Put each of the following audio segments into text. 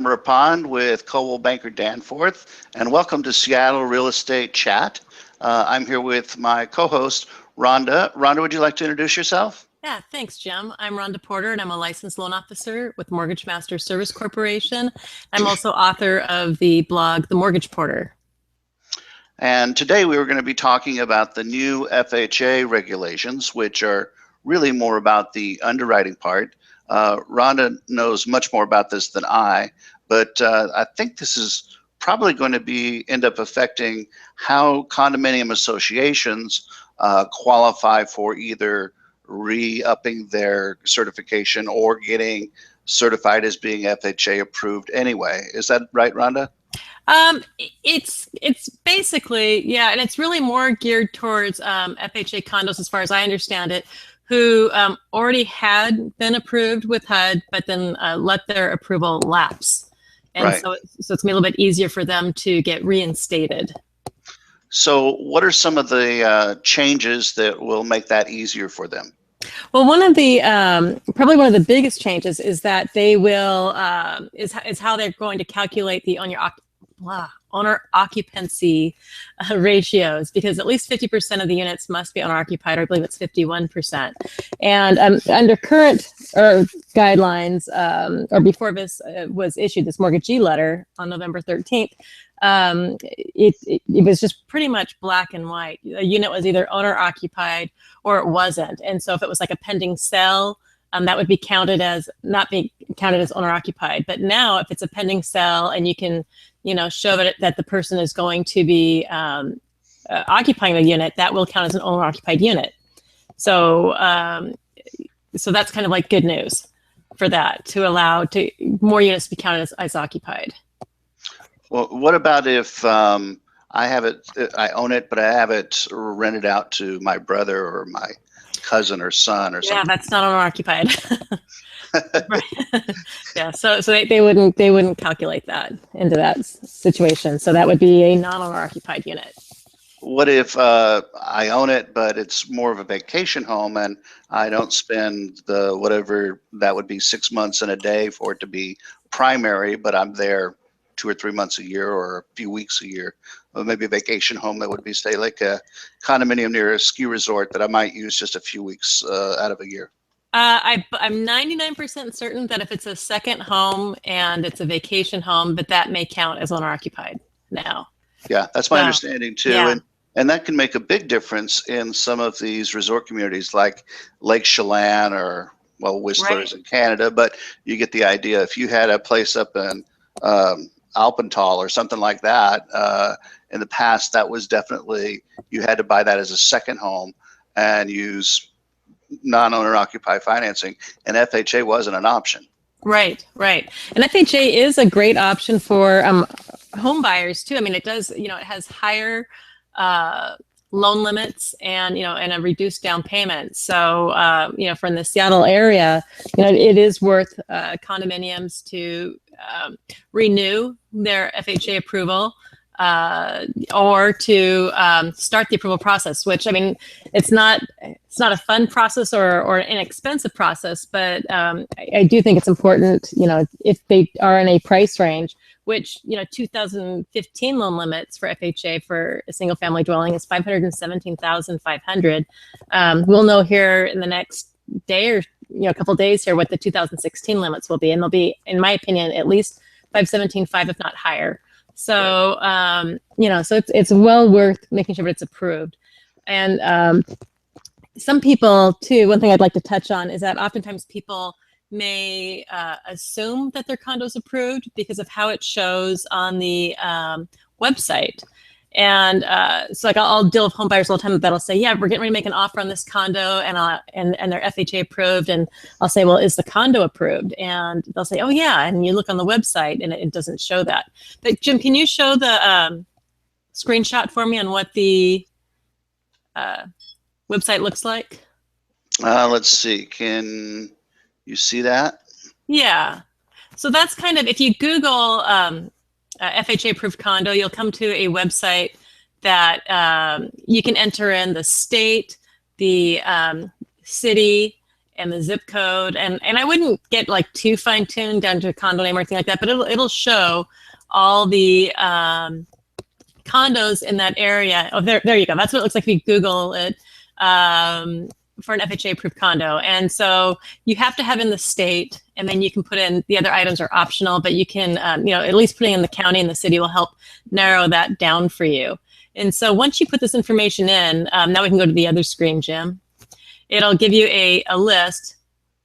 Rapond with Coldwell Banker Danforth, and welcome to Seattle Real Estate Chat. I'm here with my co-host, Rhonda. Rhonda, would you like to introduce yourself? Yeah, thanks, Jim. I'm Rhonda Porter, and I'm a licensed loan officer with Mortgage Master Service Corporation. I'm also author of the blog, The Mortgage Porter. And today we were going to be talking about the new FHA regulations, which are really more about the underwriting part. Rhonda knows much more about this than I, but I think this is probably going to end up affecting how condominium associations qualify for either re-upping their certification or getting certified as being FHA approved anyway. Is that right, Rhonda? It's basically, yeah, and it's really more geared towards FHA condos, as far as I understand it, who already had been approved with HUD, but then let their approval lapse. And right. so it's going to be a little bit easier for them to get reinstated. So what are some of the changes that will make that easier for them? Well, one of the probably one of the biggest changes is that they will is how they're going to calculate the owner occupancy ratios, because at least 50% of the units must be owner occupied, or I believe it's 51%. And under current guidelines, or before this was issued, this mortgagee letter on November 13th, it was just pretty much black and white. A unit was either owner occupied or it wasn't. And so if it was like a pending sale, that would be counted as not being counted as owner occupied. But now if it's a pending sale and you can, show that the person is going to be occupying the unit, that will count as an owner occupied unit. So so that's kind of like good news for that, to allow more units to be counted as occupied. Well, what about if I own it, but I have it rented out to my brother or my cousin or son or something? Yeah, that's not owner occupied. Right. Yeah, so they wouldn't calculate that into that situation. So that would be a non-owner occupied unit. What if I own it, but it's more of a vacation home and I don't spend the whatever that would be 6 months and a day for it to be primary, but I'm there 2 or 3 months a year or a few weeks a year? Or maybe a vacation home that would be, say, like a condominium near a ski resort that I might use just a few weeks out of a year. I'm 99% certain that if it's a second home and it's a vacation home, that may count as owner occupied now. Yeah, that's my understanding too. Yeah. And that can make a big difference in some of these resort communities like Lake Chelan or, well, Whistler's in Canada. But you get the idea. If you had a place up in Alpental or something like that, in the past, that was definitely, you had to buy that as a second home and use non-owner occupied financing, and FHA wasn't an option. Right. And FHA is a great option for home buyers too. I mean, it does, it has higher loan limits and, and a reduced down payment. So, from the Seattle area, it is worth condominiums to renew their FHA approval or to start the approval process, which, I mean, it's not a fun process or an inexpensive process, but I do think it's important, if they are in a price range, which, 2015 loan limits for FHA for a single family dwelling is $517,500. We'll know here in the next day or a couple of days here what the 2016 limits will be, and they'll be, in my opinion, at least $517,500, if not higher. So so it's well worth making sure that it's approved. And some people too, one thing I'd like to touch on is that oftentimes people may assume that their condo is approved because of how it shows on the website. And so like I'll deal with home buyers all the time that'll say, yeah, we're getting ready to make an offer on this condo and they're FHA approved. And I'll say, well, is the condo approved? And they'll say, oh yeah. And you look on the website and it doesn't show that. But Jim, can you show the screenshot for me on what the website looks like? Let's see. Can you see that? Yeah. So that's kind of, if you Google FHA approved condo, you'll come to a website that you can enter in the state, the city, and the zip code. And I wouldn't get like too fine tuned down to a condo name or anything like that, but it'll show all the condos in that area. Oh, there you go. That's what it looks like if you Google it for an FHA approved condo. And so you have to have in the state, and then you can put in the other items are optional, but you can, at least putting in the county and the city will help narrow that down for you. And so once you put this information in, now we can go to the other screen, Jim. It'll give you a list,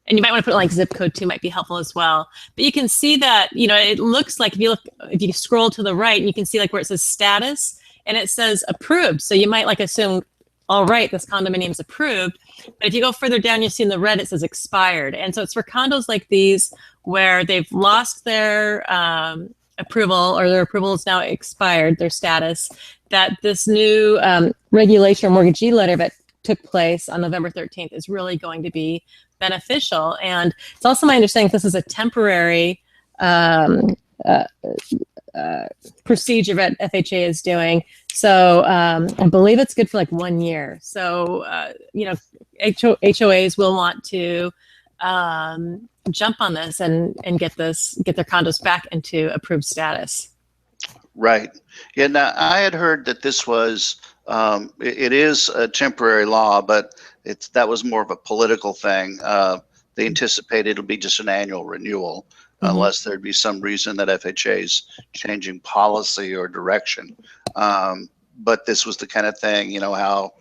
and you might want to put like zip code too, might be helpful as well. But you can see that, it looks like if you scroll to the right, and you can see like where it says status, and it says approved. So you might like assume, all right, this condominium's approved. But if you go further down, you see in the red, it says expired. And so it's for condos like these where they've lost their approval, or their approval is now expired, their status, that this new regulation or mortgagee letter that took place on November 13th is really going to be beneficial. And it's also my understanding this is a temporary procedure that FHA is doing. So I believe it's good for like 1 year. So, HOAs will want to jump on this and get their condos back into approved status. Right. Yeah. Now, I had heard that this was, it is a temporary law, but that was more of a political thing. They anticipate it'll be just an annual renewal, unless there'd be some reason that FHA's changing policy or direction. But this was the kind of thing, how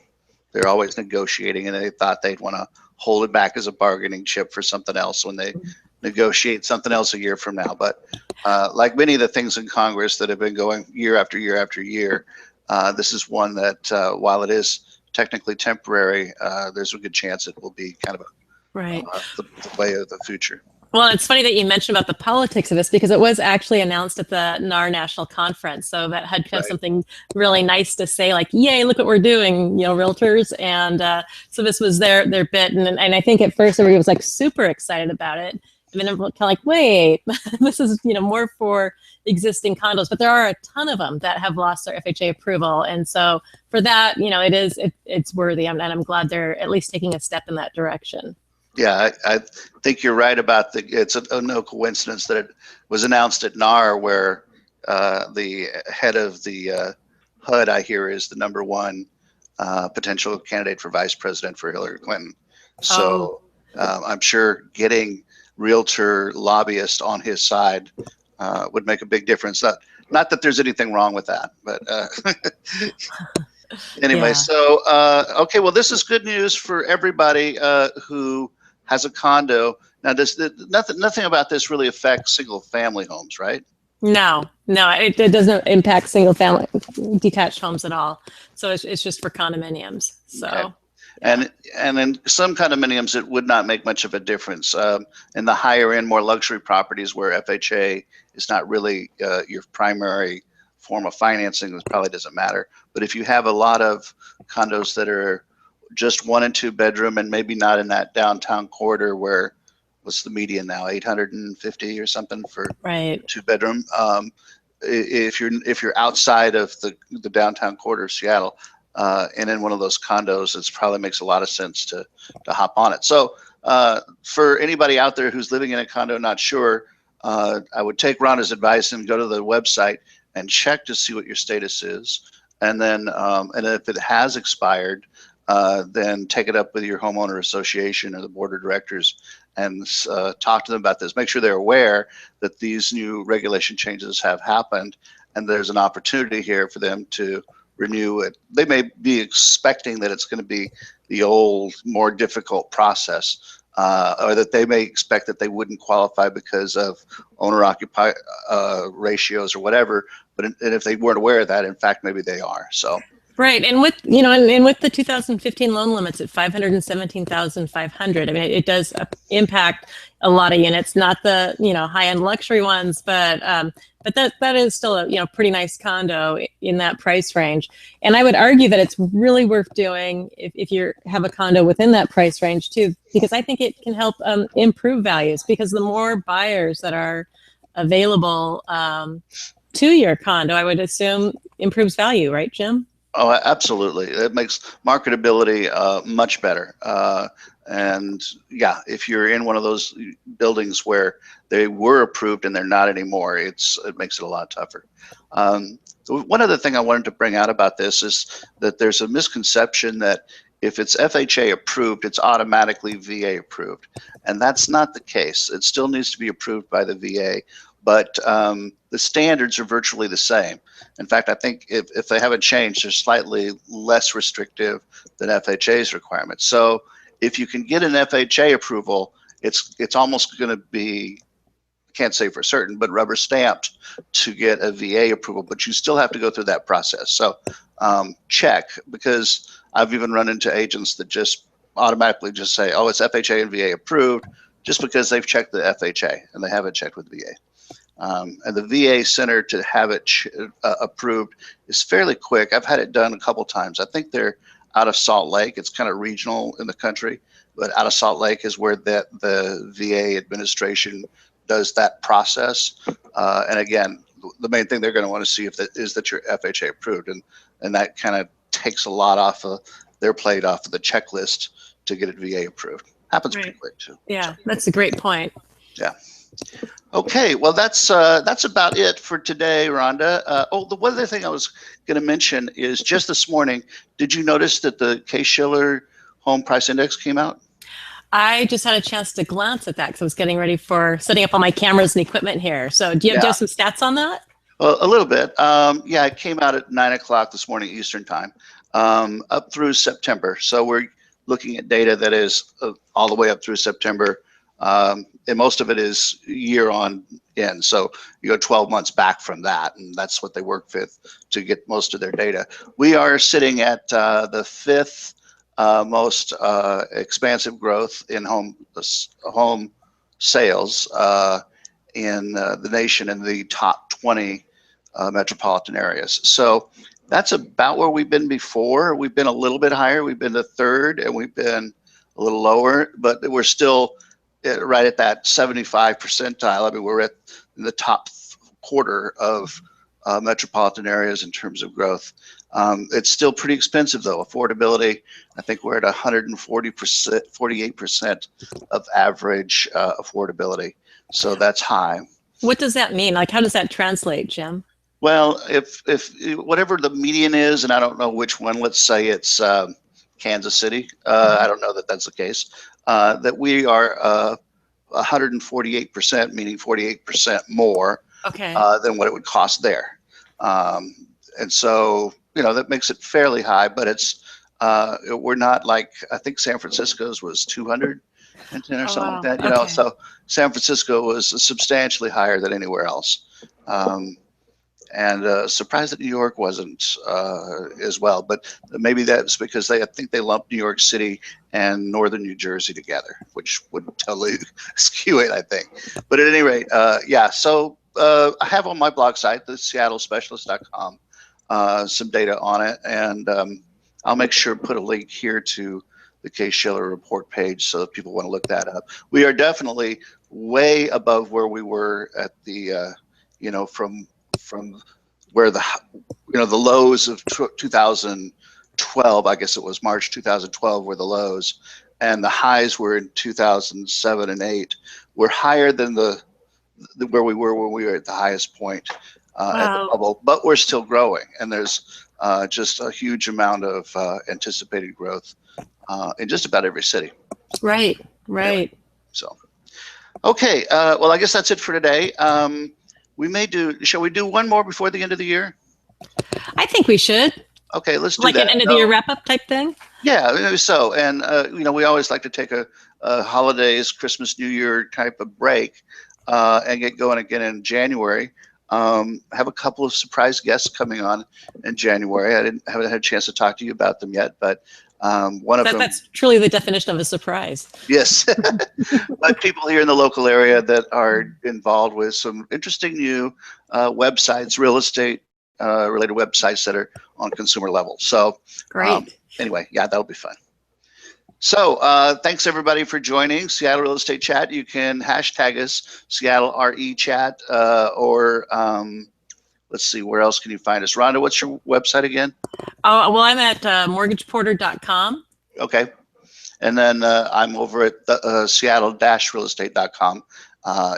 they're always negotiating, and they thought they'd want to hold it back as a bargaining chip for something else when they negotiate something else a year from now. But like many of the things in Congress that have been going year after year after year, this is one that while it is technically temporary, there's a good chance it will be kind of the way of the future. Well, it's funny that you mentioned about the politics of this, because it was actually announced at the NAR National Conference. So that had kind of something really nice to say, like, yay, look what we're doing, realtors. And so this was their bit. And I think at first everybody was like super excited about it. And then kind of like, wait, this is, more for existing condos. But there are a ton of them that have lost their FHA approval. And so for that, it's worthy. And I'm glad they're at least taking a step in that direction. Yeah, I think you're right about it's no coincidence that it was announced at NAR, where the head of the HUD, I hear, is the #1 potential candidate for vice president for Hillary Clinton. So I'm sure getting realtor lobbyists on his side would make a big difference. Not that there's anything wrong with that, but anyway. Yeah. So okay, well, this is good news for everybody who has a condo. Now, nothing about this really affects single family homes, right? No, it doesn't impact single family detached homes at all. So it's just for condominiums. So, okay. Yeah. And in some condominiums, it would not make much of a difference. In the higher end, more luxury properties where FHA is not really your primary form of financing, it probably doesn't matter. But if you have a lot of condos that are just 1 and 2 bedroom, and maybe not in that downtown corridor where, what's the median now, 850 or something for 2 bedroom. If you're outside of the downtown corridor of Seattle, and in one of those condos, it probably makes a lot of sense to hop on it. So for anybody out there who's living in a condo not sure, I would take Rhonda's advice and go to the website and check to see what your status is, and then and if it has expired, then take it up with your homeowner association or the board of directors and talk to them about this. Make sure they're aware that these new regulation changes have happened, and there's an opportunity here for them to renew it. They may be expecting that it's going to be the old, more difficult process, or that they may expect that they wouldn't qualify because of owner-occupier ratios or whatever. But if they weren't aware of that, in fact, maybe they are. So. Right, and with and with the 2015 loan limits at 517,500, I mean, it does impact a lot of units, not the high-end luxury ones, but that is still a pretty nice condo in that price range. And I would argue that it's really worth doing if you have a condo within that price range too, because I think it can help improve values, because the more buyers that are available to your condo, I would assume improves value, right, Jim? Oh, absolutely. It makes marketability much better. And yeah, if you're in one of those buildings where they were approved and they're not anymore, it makes it a lot tougher. One other thing I wanted to bring out about this is that there's a misconception that if it's FHA approved, it's automatically VA approved. And that's not the case. It still needs to be approved by the VA, but the standards are virtually the same. In fact, I think if they haven't changed, they're slightly less restrictive than FHA's requirements. So if you can get an FHA approval, it's almost going to be, can't say for certain, but rubber stamped to get a VA approval, but you still have to go through that process. So check, because I've even run into agents that just automatically just say, oh, it's FHA and VA approved, just because they've checked the FHA and they haven't checked with VA. And the VA center to have it approved is fairly quick. I've had it done a couple times. I think they're out of Salt Lake. It's kind of regional in the country, but out of Salt Lake is where the VA administration does that process. And again, the main thing they're going to want to see is that you're FHA approved, and that kind of takes a lot off of their plate, off of the checklist to get it VA approved. Happens pretty quick too. Yeah, that's a great point. Yeah. Okay, well, that's about it for today, Rhonda. The one other thing I was going to mention is just this morning, did you notice that the Case-Shiller Home Price Index came out? I just had a chance to glance at that because I was getting ready for setting up all my cameras and equipment here. So do you have some stats on that? Well, a little bit. Yeah, it came out at 9 o'clock this morning Eastern time, up through September. So we're looking at data that is all the way up through September. And most of it is year on end. So you go 12 months back from that, and that's what they work with to get most of their data. We are sitting at the fifth most expansive growth in home sales in the nation in the top 20 metropolitan areas. So that's about where we've been before. We've been a little bit higher. We've been the third, and we've been a little lower, but we're still right at that 75 percentile. I mean, we're at the top quarter of metropolitan areas in terms of growth. It's still pretty expensive though. Affordability, I think we're at 48% of average affordability. So that's high. What does that mean? Like, how does that translate, Jim? Well, if whatever the median is, and I don't know which one, let's say it's Kansas City. I don't know that that's the case. That we are 148%, meaning 48% more than what it would cost there. And so, that makes it fairly high, but it's we're not like, I think San Francisco's was 210 or something like that. So San Francisco was substantially higher than anywhere else. And surprised that New York wasn't as well, but maybe that's because I think they lumped New York City and northern New Jersey together, which would totally skew it, I think. But at any rate, yeah, so I have on my blog site, the seattlespecialist.com, some data on it, and I'll make sure to put a link here to the Case-Shiller report page so that people want to look that up. We are definitely way above where we were at the, from where the lows of 2012, I guess it was March 2012 were the lows, and the highs were in 2007 and 8. We're higher than where we were when we were at the highest point at the bubble, but we're still growing, and there's just a huge amount of anticipated growth in just about every city. Right. Anyway, so, okay, well, I guess that's it for today. Shall we do one more before the end of the year? I think we should. Okay, let's do like that. Like an end of the year wrap up type thing? Yeah, so, and we always like to take a holidays, Christmas, New Year type of break and get going again in January. Have a couple of surprise guests coming on in January. I haven't had a chance to talk to you about them yet, but one of them. That's truly the definition of a surprise. Yes, but people here in the local area that are involved with some interesting new websites, real estate related websites that are on consumer level. So great. Anyway, yeah, that'll be fun. So thanks everybody for joining Seattle Real Estate Chat. You can hashtag us Seattle RE Chat or let's see, where else can you find us? Rhonda, what's your website again? Oh, well, I'm at mortgageporter.com. Okay. And then I'm over at seattle-realestate.com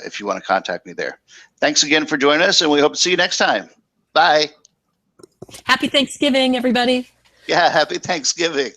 if you want to contact me there. Thanks again for joining us, and we hope to see you next time. Bye. Happy Thanksgiving, everybody. Yeah, happy Thanksgiving.